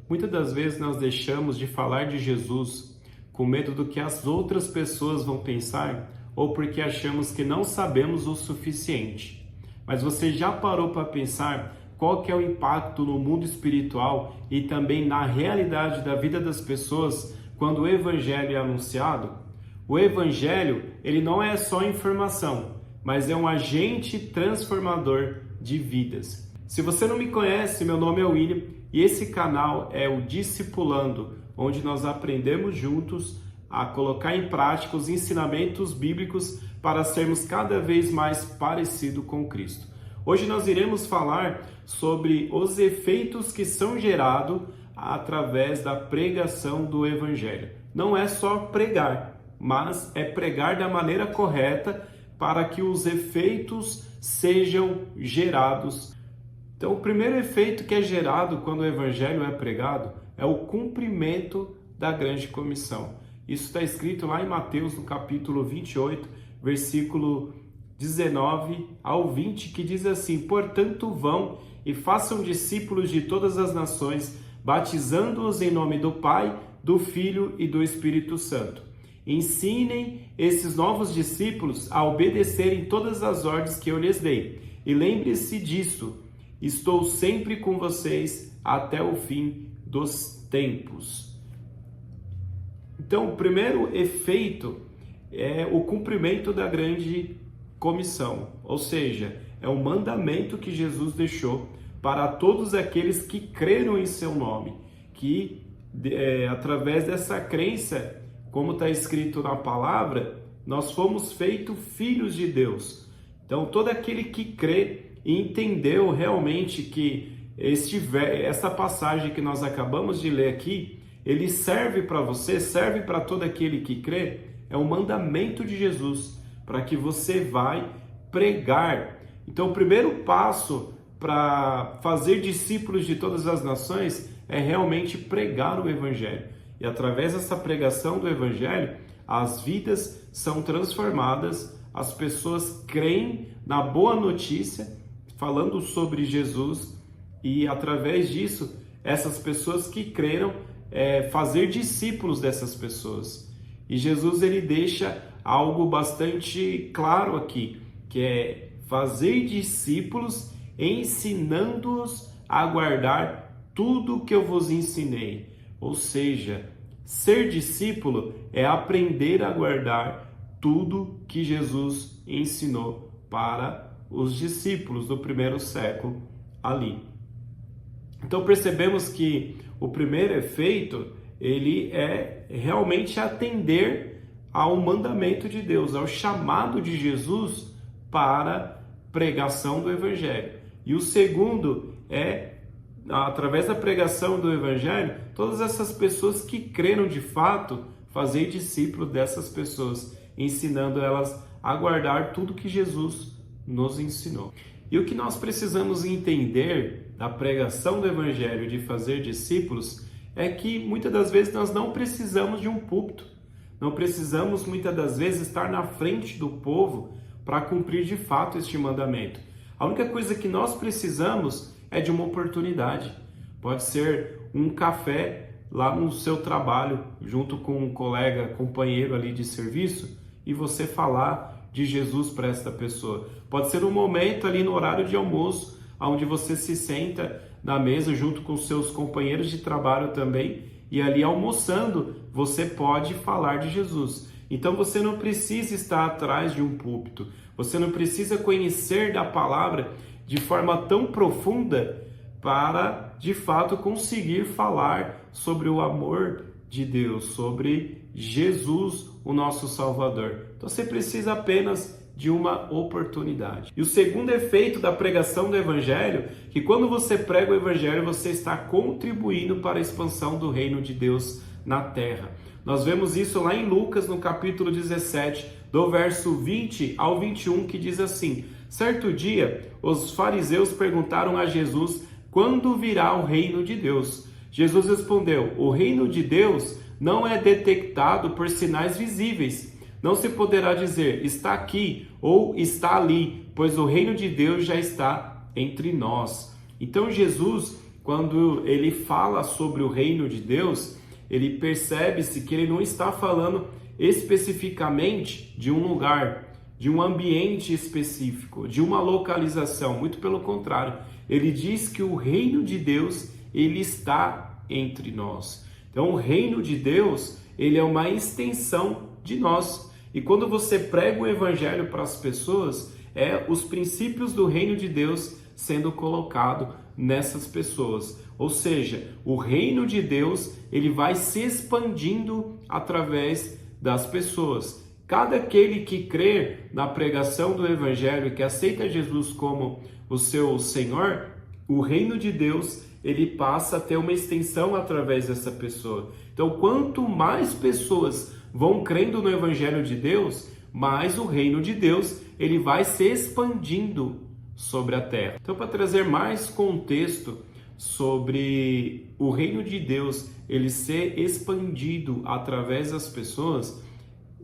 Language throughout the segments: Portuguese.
Muitas das vezes nós deixamos de falar de Jesus com medo do que as outras pessoas vão pensar ou porque achamos que não sabemos o suficiente. Mas você já parou para pensar qual que é o impacto no mundo espiritual e também na realidade da vida das pessoas quando o Evangelho é anunciado? O Evangelho, ele não é só informação, mas é um agente transformador de vidas. Se você não me conhece, meu nome é William e esse canal é o Discipulando, onde nós aprendemos juntos a colocar em prática os ensinamentos bíblicos para sermos cada vez mais parecidos com Cristo. Hoje nós iremos falar sobre os efeitos que são gerados através da pregação do Evangelho. Não é só pregar, mas é pregar da maneira correta para que os efeitos sejam gerados. Então, o primeiro efeito que é gerado quando o Evangelho é pregado é o cumprimento da grande comissão. Isso está escrito lá em Mateus, no capítulo 28, versículo 19 ao 20, que diz assim: portanto, vão e façam discípulos de todas as nações, batizando-os em nome do Pai, do Filho e do Espírito Santo. Ensinem esses novos discípulos a obedecerem todas as ordens que eu lhes dei. E lembre-se disso, estou sempre com vocês até o fim dos tempos. Então, o primeiro efeito é o cumprimento da grande comissão, ou seja, é um mandamento que Jesus deixou para todos aqueles que creram em seu nome, que através dessa crença, como está escrito na palavra, nós fomos feitos filhos de Deus. Então, todo aquele que crê e entendeu realmente que essa passagem que nós acabamos de ler aqui, ele serve para você, serve para todo aquele que crê, é um mandamento de Jesus, para que você vai pregar. Então, o primeiro passo para fazer discípulos de todas as nações é realmente pregar o Evangelho. E através dessa pregação do Evangelho, as vidas são transformadas, as pessoas creem na boa notícia, falando sobre Jesus, e através disso, essas pessoas que creram, fazer discípulos dessas pessoas. E Jesus ele deixa algo bastante claro aqui, que é fazer discípulos, ensinando-os a guardar tudo que eu vos ensinei. Ou seja, ser discípulo é aprender a guardar tudo que Jesus ensinou para os discípulos do primeiro século ali. Então percebemos que o primeiro efeito, ele é realmente atender ao mandamento de Deus, ao chamado de Jesus para pregação do Evangelho. E o segundo é, através da pregação do Evangelho, todas essas pessoas que creram de fato, fazer discípulo dessas pessoas, ensinando elas a guardar tudo que Jesus nos ensinou. E o que nós precisamos entender da pregação do Evangelho, de fazer discípulos, é que muitas das vezes nós não precisamos de um púlpito, não precisamos muitas das vezes estar na frente do povo para cumprir de fato este mandamento. A única coisa que nós precisamos é de uma oportunidade. Pode ser um café lá no seu trabalho, junto com um colega, companheiro ali de serviço, e você falar de Jesus para esta pessoa. Pode ser um momento ali no horário de almoço, onde você se senta na mesa junto com seus companheiros de trabalho também, e ali almoçando, você pode falar de Jesus. Então você não precisa estar atrás de um púlpito, você não precisa conhecer da palavra de forma tão profunda para, de fato, conseguir falar sobre o amor de Deus, sobre Jesus, o nosso Salvador. Então você precisa apenas de uma oportunidade. E o segundo efeito da pregação do Evangelho, que quando você prega o Evangelho, você está contribuindo para a expansão do reino de Deus na terra. Nós vemos isso lá em Lucas, no capítulo 17, do verso 20 ao 21, que diz assim: certo dia, os fariseus perguntaram a Jesus quando virá o reino de Deus. Jesus respondeu: o reino de Deus não é detectado por sinais visíveis. Não se poderá dizer, está aqui ou está ali, pois o reino de Deus já está entre nós. Então Jesus, quando ele fala sobre o reino de Deus, ele percebe-se que ele não está falando especificamente de um lugar, de um ambiente específico, de uma localização. Muito pelo contrário, ele diz que o reino de Deus, ele está entre nós. Então, o reino de Deus, ele é uma extensão de nós. E quando você prega o evangelho para as pessoas, os princípios do reino de Deus sendo colocado nessas pessoas. Ou seja, o reino de Deus, ele vai se expandindo através das pessoas. Cada aquele que crer na pregação do evangelho, que aceita Jesus como o seu Senhor, o reino de Deus, ele passa a ter uma extensão através dessa pessoa. Então, quanto mais pessoas vão crendo no evangelho de Deus, mais o reino de Deus, ele vai se expandindo sobre a terra. Então, para trazer mais contexto sobre o reino de Deus, ele ser expandido através das pessoas,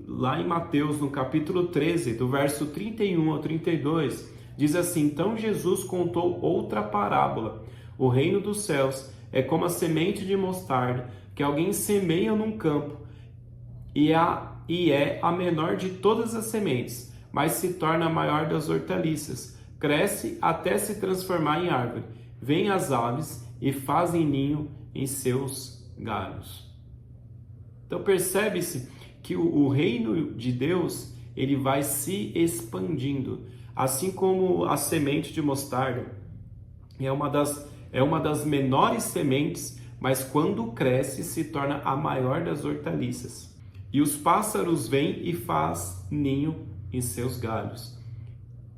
lá em Mateus, no capítulo 13, do verso 31 ao 32, diz assim: Então Jesus contou outra parábola. O reino dos céus é como a semente de mostarda que alguém semeia num campo, e é a menor de todas as sementes, mas se torna a maior das hortaliças. Cresce até se transformar em árvore. Vêm as aves e fazem ninho em seus galhos. Então percebe-se que o reino de Deus, ele vai se expandindo, assim como a semente de mostarda é uma das menores sementes, mas quando cresce se torna a maior das hortaliças. E os pássaros vêm e faz ninho em seus galhos.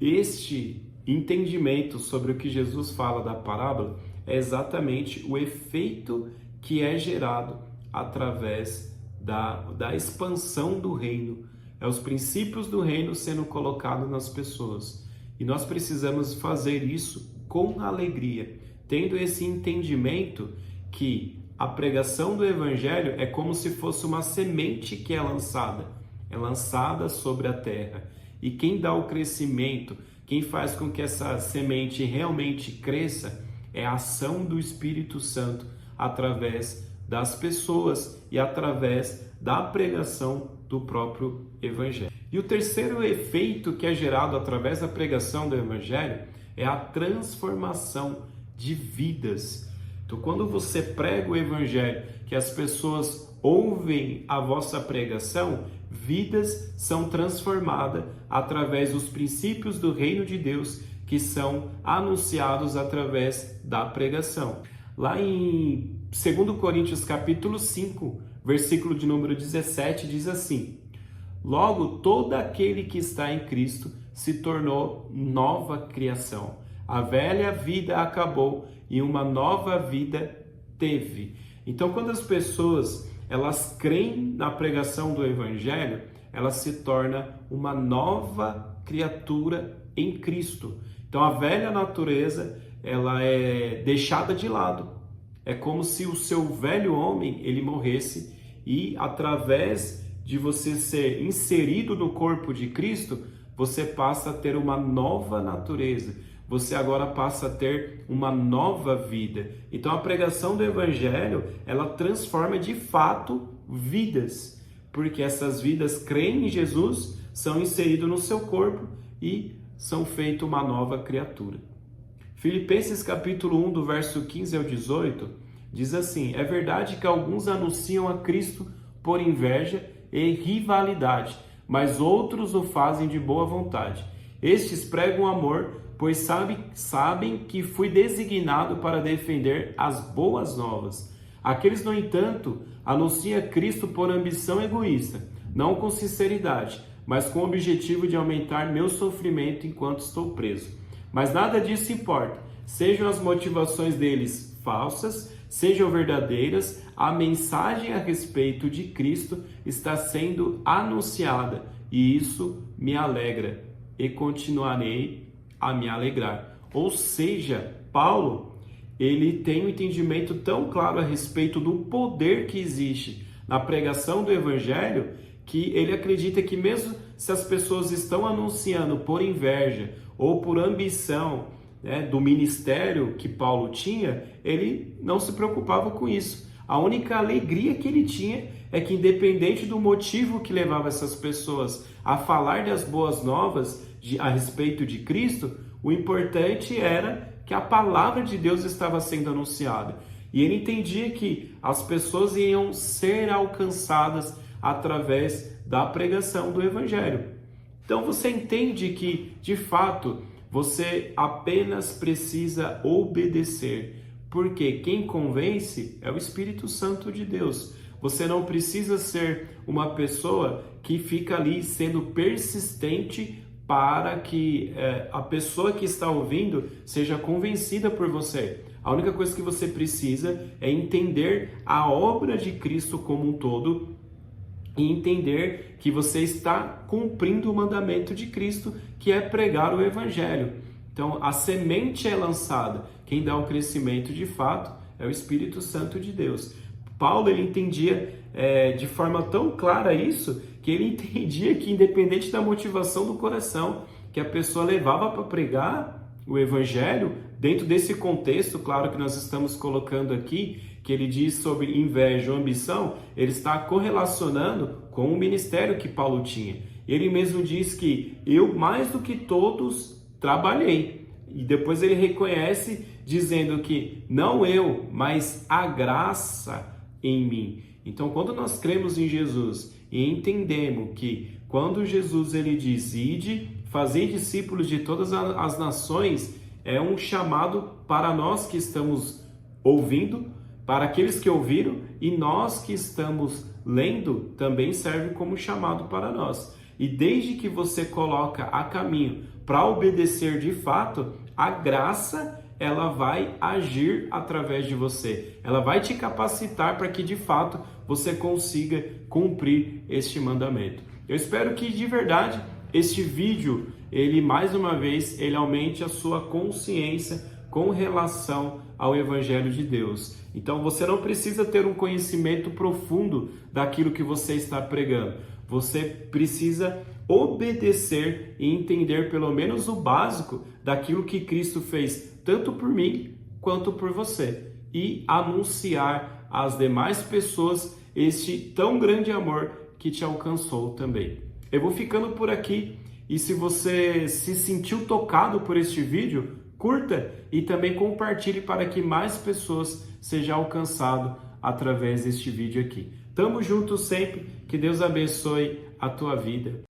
Este entendimento sobre o que Jesus fala da parábola é exatamente o efeito que é gerado através da expansão do reino. É os princípios do reino sendo colocados nas pessoas. E nós precisamos fazer isso com alegria, tendo esse entendimento que a pregação do evangelho é como se fosse uma semente que é lançada sobre a terra. E quem dá o crescimento, quem faz com que essa semente realmente cresça, é a ação do Espírito Santo através das pessoas e através da pregação do próprio evangelho. E o terceiro efeito que é gerado através da pregação do evangelho é a transformação de vidas. Então, quando você prega o evangelho, que as pessoas ouvem a vossa pregação, vidas são transformadas através dos princípios do reino de Deus que são anunciados através da pregação. Lá em 2 Coríntios capítulo 5, versículo de número 17, diz assim: Logo, todo aquele que está em Cristo se tornou nova criação. A velha vida acabou e uma nova vida teve. Então, quando as pessoas elas creem na pregação do evangelho, elas se tornam uma nova criatura em Cristo. Então, a velha natureza ela é deixada de lado. É como se o seu velho homem ele morresse e através de você ser inserido no corpo de Cristo, você passa a ter uma nova natureza. Você agora passa a ter uma nova vida. Então a pregação do evangelho, ela transforma de fato vidas, porque essas vidas creem em Jesus, são inseridas no seu corpo e são feitas uma nova criatura. Filipenses capítulo 1, do verso 15 ao 18, diz assim: É verdade que alguns anunciam a Cristo por inveja e rivalidade, mas outros o fazem de boa vontade. Estes pregam amor, pois sabem que fui designado para defender as boas novas. Aqueles, no entanto, anunciam Cristo por ambição egoísta, não com sinceridade, mas com o objetivo de aumentar meu sofrimento enquanto estou preso. Mas nada disso importa. Sejam as motivações deles falsas, sejam verdadeiras, a mensagem a respeito de Cristo está sendo anunciada, e isso me alegra, e continuarei a me alegrar. Ou seja, Paulo, ele tem um entendimento tão claro a respeito do poder que existe na pregação do evangelho, que ele acredita que mesmo se as pessoas estão anunciando por inveja ou por ambição, né, do ministério que Paulo tinha, ele não se preocupava com isso. A única alegria que ele tinha é que, independente do motivo que levava essas pessoas a falar das boas novas a respeito de Cristo, o importante era que a palavra de Deus estava sendo anunciada. E ele entendia que as pessoas iam ser alcançadas através da pregação do Evangelho. Então você entende que, de fato, você apenas precisa obedecer, porque quem convence é o Espírito Santo de Deus. Você não precisa ser uma pessoa que fica ali sendo persistente para que a pessoa que está ouvindo seja convencida por você. A única coisa que você precisa é entender a obra de Cristo como um todo e entender que você está cumprindo o mandamento de Cristo, que é pregar o Evangelho. Então, a semente é lançada. Quem dá o crescimento de fato é o Espírito Santo de Deus. Paulo, ele entendia de forma tão clara isso, que ele entendia que, independente da motivação do coração, que a pessoa levava para pregar o Evangelho, dentro desse contexto, claro, que nós estamos colocando aqui, que ele diz sobre inveja ou ambição, ele está correlacionando com o ministério que Paulo tinha. Ele mesmo diz que eu, mais do que todos, trabalhei. E depois ele reconhece, dizendo que não eu, mas a graça em mim. Então, quando nós cremos em Jesus e entendemos que quando Jesus ele diz, ide, fazei discípulos de todas as nações, é um chamado para nós que estamos ouvindo, para aqueles que ouviram, e nós que estamos lendo também serve como chamado para nós. E desde que você coloca a caminho para obedecer de fato, a graça ela vai agir através de você. Ela vai te capacitar para que de fato você consiga cumprir este mandamento. Eu espero que de verdade este vídeo, ele mais uma vez, ele aumente a sua consciência com relação ao Evangelho de Deus. Então você não precisa ter um conhecimento profundo daquilo que você está pregando. Você precisa obedecer e entender pelo menos o básico daquilo que Cristo fez, tanto por mim quanto por você, e anunciar às demais pessoas este tão grande amor que te alcançou também. Eu vou ficando por aqui, e se você se sentiu tocado por este vídeo, curta e também compartilhe para que mais pessoas sejam alcançadas através deste vídeo aqui. Tamo junto sempre, que Deus abençoe a tua vida.